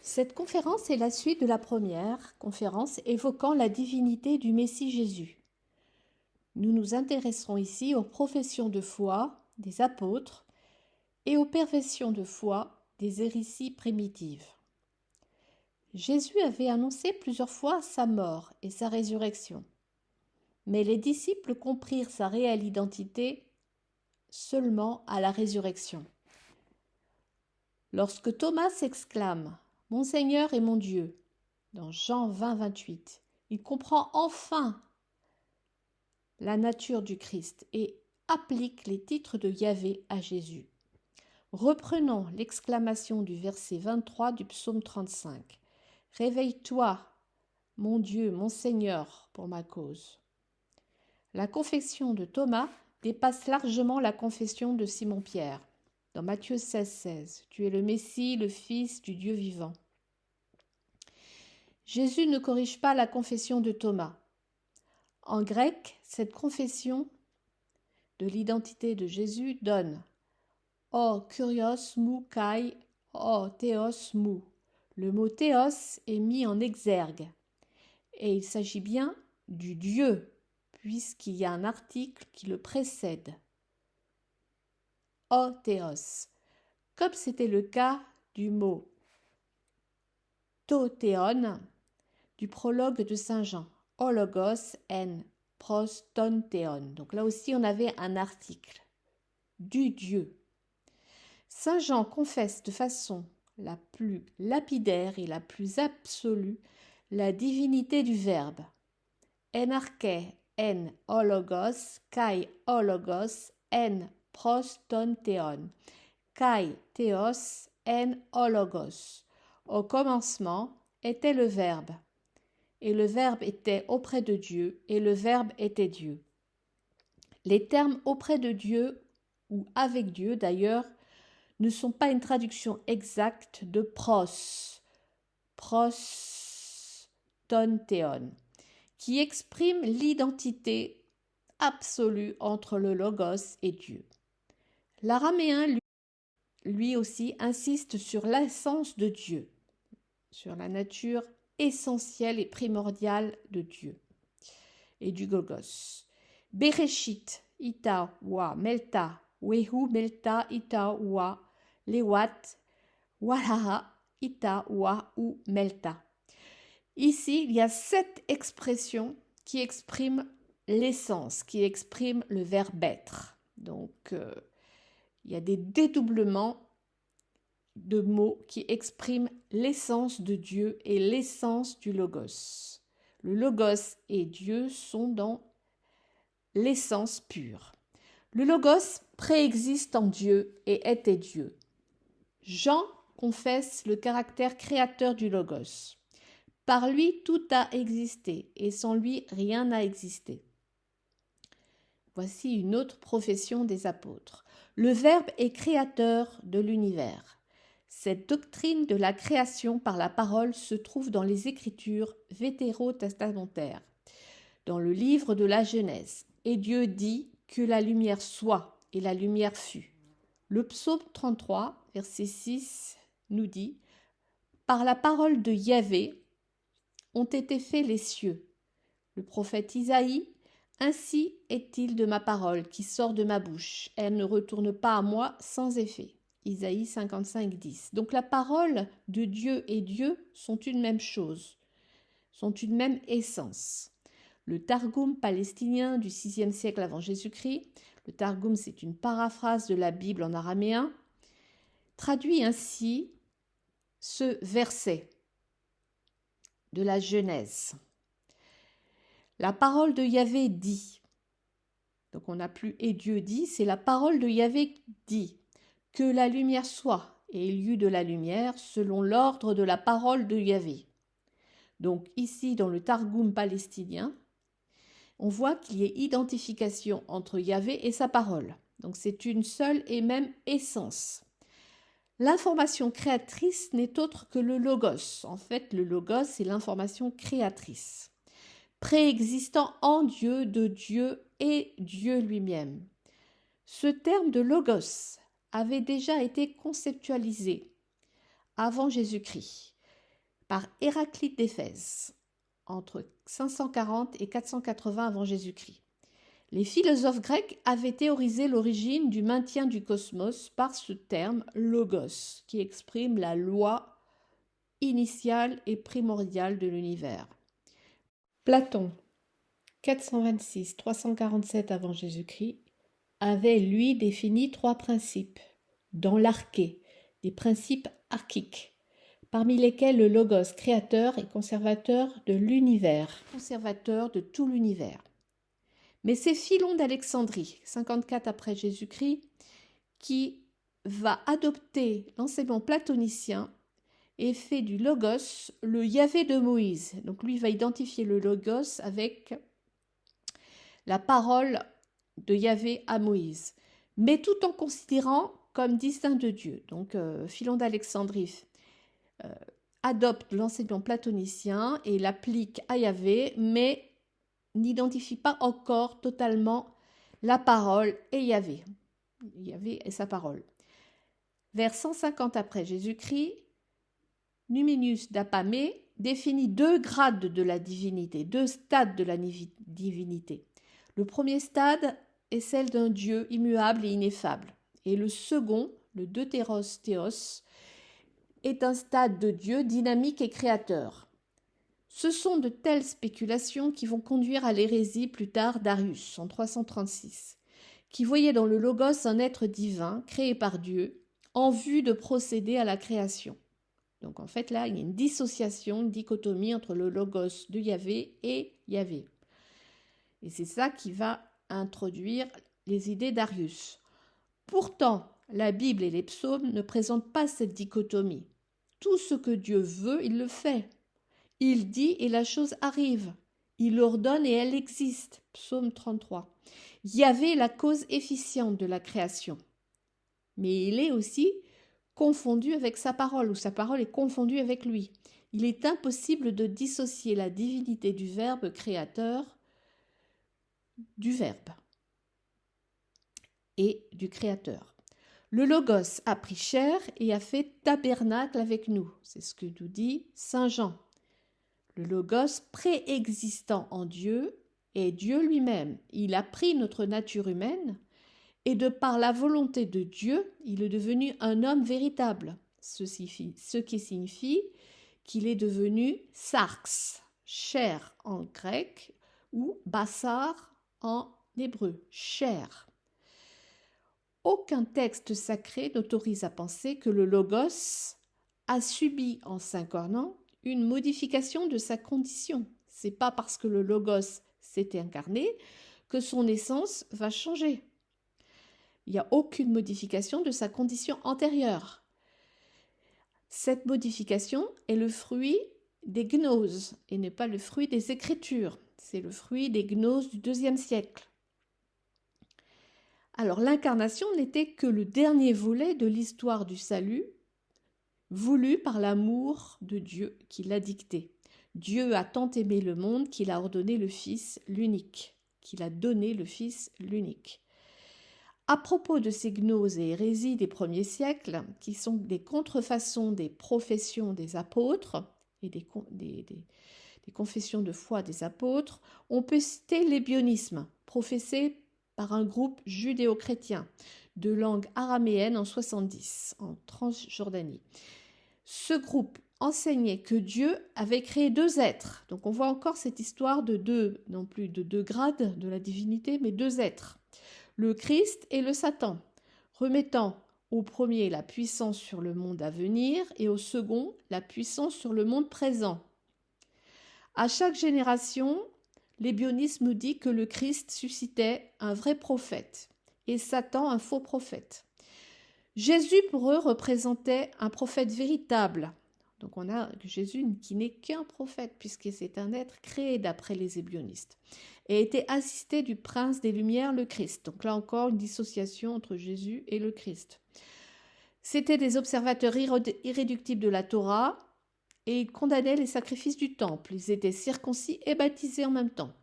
Cette conférence est la suite de la première conférence évoquant la divinité du Messie Jésus. Nous nous intéresserons ici aux professions de foi des apôtres et aux perfessions de foi des hérésies primitives. Jésus avait annoncé plusieurs fois sa mort et sa résurrection, mais les disciples comprirent sa réelle identité seulement à la résurrection. Lorsque Thomas s'exclame « Mon Seigneur et mon Dieu » dans Jean 20, 28, il comprend enfin la nature du Christ et applique les titres de Yahvé à Jésus. Reprenons l'exclamation du verset 23 du psaume 35. « Réveille-toi, mon Dieu, mon Seigneur, pour ma cause. » La confession de Thomas dépasse largement la confession de Simon-Pierre. Dans Matthieu 16, 16, « Tu es le Messie, le Fils du Dieu vivant. » Jésus ne corrige pas la confession de Thomas. En grec, cette confession de l'identité de Jésus donne « O kurios mou kai, o théos mou ». Le mot théos est mis en exergue et il s'agit bien du Dieu puisqu'il y a un article qui le précède. O théos, comme c'était le cas du mot tothéon du prologue de Saint Jean, hologos en prostontéon. Donc là aussi on avait un article du Dieu. Saint Jean confesse de façon la plus lapidaire et la plus absolue la divinité du Verbe. En arché en hologos, kai hologos en prostontéon, kai théos en hologos. Au commencement était le Verbe, et le Verbe était auprès de Dieu, et le Verbe était Dieu. Les termes auprès de Dieu, ou avec Dieu d'ailleurs, ne sont pas une traduction exacte de prostontéon, qui exprime l'identité absolue entre le Logos et Dieu. L'araméen, lui aussi, insiste sur l'essence de Dieu, sur la nature essentielle et primordiale de Dieu et du Logos. Bereshit, ita, wa, melta, wehu, melta, ita, wa, lewat, walaha, ita, wa, ou, melta. Ici, il y a 7 expressions qui expriment l'essence, qui expriment le verbe être. Donc, il y a des dédoublements de mots qui expriment l'essence de Dieu et l'essence du Logos. Le Logos et Dieu sont dans l'essence pure. Le Logos préexiste en Dieu et était Dieu. Jean confesse le caractère créateur du Logos. Par lui, tout a existé, et sans lui, rien n'a existé. Voici une autre profession des apôtres. Le Verbe est créateur de l'univers. Cette doctrine de la création par la parole se trouve dans les Écritures vétérotestamentaires, dans le livre de la Genèse. Et Dieu dit que la lumière soit, et la lumière fut. Le psaume 33, verset 6, nous dit « Par la parole de Yahvé ont été faits les cieux. » Le prophète Isaïe « Ainsi est-il de ma parole qui sort de ma bouche. Elle ne retourne pas à moi sans effet. » Isaïe 55, 10. Donc la parole de Dieu et Dieu sont une même chose, sont une même essence. Le Targum palestinien du VIe siècle avant Jésus-Christ, le Targum c'est une paraphrase de la Bible en araméen, traduit ainsi ce verset de la Genèse. La parole de Yahvé dit, donc on n'a plus « et Dieu dit », c'est la parole de Yahvé dit, que la lumière soit, et il y eut de la lumière selon l'ordre de la parole de Yahvé. Donc ici, dans le Targum palestinien, on voit qu'il y a identification entre Yahvé et sa parole. Donc c'est une seule et même essence. L'information créatrice n'est autre que le Logos. En fait, le Logos, c'est l'information créatrice, préexistant en Dieu, de Dieu et Dieu lui-même. Ce terme de Logos avait déjà été conceptualisé avant Jésus-Christ. par Héraclite d'Éphèse, entre 540 et 480 avant Jésus-Christ. Les philosophes grecs avaient théorisé l'origine du maintien du cosmos par ce terme logos, qui exprime la loi initiale et primordiale de l'univers. Platon, 426-347 avant Jésus-Christ, avait lui défini 3 principes, dans l'arché, des principes archiques, parmi lesquels le logos créateur et conservateur de l'univers, conservateur de tout l'univers. Mais c'est Philon d'Alexandrie, 54 après Jésus-Christ, qui va adopter l'enseignement platonicien et fait du logos le Yahvé de Moïse. Donc lui va identifier le logos avec la parole de Yahvé à Moïse, mais tout en considérant comme distinct de Dieu. Donc Philon d'Alexandrie adopte l'enseignement platonicien et l'applique à Yahvé, mais n'identifie pas encore totalement la parole et Yahvé et sa parole. Vers 150 après Jésus-Christ, Numenius d'Apamée définit 2 grades de la divinité, 2 stades de la divinité. Le premier stade est celle d'un Dieu immuable et ineffable. Et le second, le deutéros théos, est un stade de Dieu dynamique et créateur. Ce sont de telles spéculations qui vont conduire à l'hérésie plus tard d'Arius, en 336, qui voyait dans le logos un être divin créé par Dieu en vue de procéder à la création. Donc en fait là, il y a une dissociation, une dichotomie entre le logos de Yahvé et Yahvé. Et c'est ça qui va introduire les idées d'Arius. Pourtant, la Bible et les psaumes ne présentent pas cette dichotomie. Tout ce que Dieu veut, il le fait. Il dit et la chose arrive. Il ordonne et elle existe. Psaume 33. Yahvé est la cause efficiente de la création. Mais il est aussi confondu avec sa parole, ou sa parole est confondue avec lui. Il est impossible de dissocier la divinité du Verbe créateur du Verbe et du Créateur. Le Logos a pris chair et a fait tabernacle avec nous. C'est ce que nous dit Saint Jean. Le Logos préexistant en Dieu est Dieu lui-même. Il a pris notre nature humaine et de par la volonté de Dieu, il est devenu un homme véritable. Ce qui signifie qu'il est devenu sarx, chair en grec, ou bassar en hébreu, chair. Aucun texte sacré n'autorise à penser que le Logos a subi en s'incarnant une modification de sa condition. C'est pas parce que le Logos s'est incarné que son essence va changer. Il n'y a aucune modification de sa condition antérieure. Cette modification est le fruit des gnoses et n'est pas le fruit des Écritures. C'est le fruit des gnoses du IIe siècle. Alors l'incarnation n'était que le dernier volet de l'histoire du salut, voulu par l'amour de Dieu qui l'a dicté. Dieu a tant aimé le monde qu'il a ordonné le Fils l'unique, qu'il a donné le Fils l'unique. À propos de ces gnoses et hérésies des premiers siècles, qui sont des contrefaçons des professions des apôtres et des confessions de foi des apôtres, on peut citer l'ébionisme, professé par un groupe judéo-chrétien de langue araméenne en 70, en Transjordanie. Ce groupe enseignait que Dieu avait créé 2 êtres. Donc on voit encore cette histoire de 2, non plus de 2 grades de la divinité, mais 2 êtres. Le Christ et le Satan, remettant au premier la puissance sur le monde à venir et au second la puissance sur le monde présent. À chaque génération, l'ébionisme nous dit que le Christ suscitait un vrai prophète et Satan un faux prophète. Jésus pour eux représentait un prophète véritable. Donc on a Jésus qui n'est qu'un prophète puisque c'est un être créé d'après les ébionistes et était assisté du prince des Lumières, le Christ. Donc là encore une dissociation entre Jésus et le Christ. C'étaient des observateurs irréductibles de la Torah et ils condamnaient les sacrifices du temple. Ils étaient circoncis et baptisés en même temps.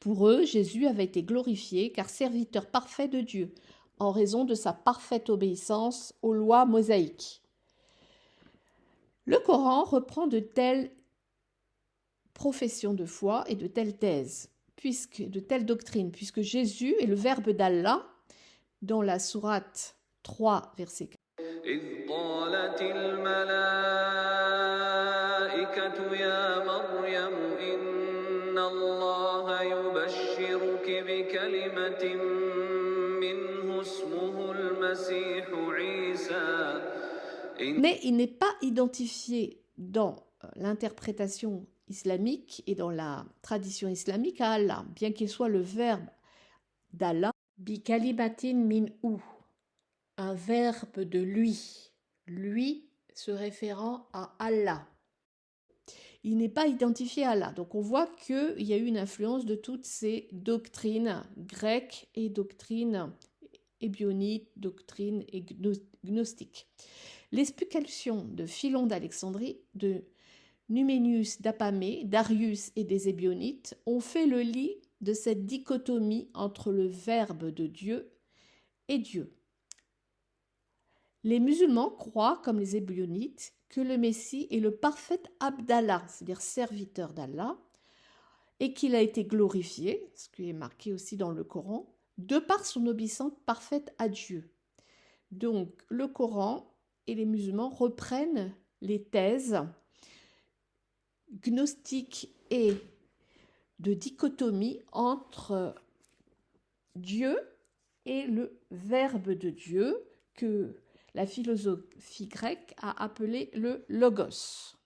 Pour eux, Jésus avait été glorifié car serviteur parfait de Dieu en raison de sa parfaite obéissance aux lois mosaïques. Le Coran reprend de telles professions de foi et de telles thèses, de telles doctrines, puisque Jésus est le Verbe d'Allah dans la sourate 3, verset 4. إذ قالت الملائكة يا مريم إن الله يبشرك بكلمة منه اسمه المسيح عيسى. Mais il n'est pas identifié dans l'interprétation islamique et dans la tradition islamique à Allah, bien qu'il soit le verbe d'Allah, bi kalimatin minhu, un verbe de lui se référant à Allah. Il n'est pas identifié à Allah. Donc on voit qu'il y a eu une influence de toutes ces doctrines grecques et doctrines ébionites, doctrines et gnostiques. L'explication de Philon d'Alexandrie, de Numénius d'Apamée, d'Arius et des Ébionites ont fait le lit de cette dichotomie entre le Verbe de Dieu et Dieu. Les musulmans croient, comme les Ébionites, que le Messie est le parfait Abdallah, c'est-à-dire serviteur d'Allah, et qu'il a été glorifié, ce qui est marqué aussi dans le Coran, de par son obéissance parfaite à Dieu. Donc le Coran et les musulmans reprennent les thèses gnostiques et de dichotomie entre Dieu et le Verbe de Dieu que la philosophie grecque a appelé le logos.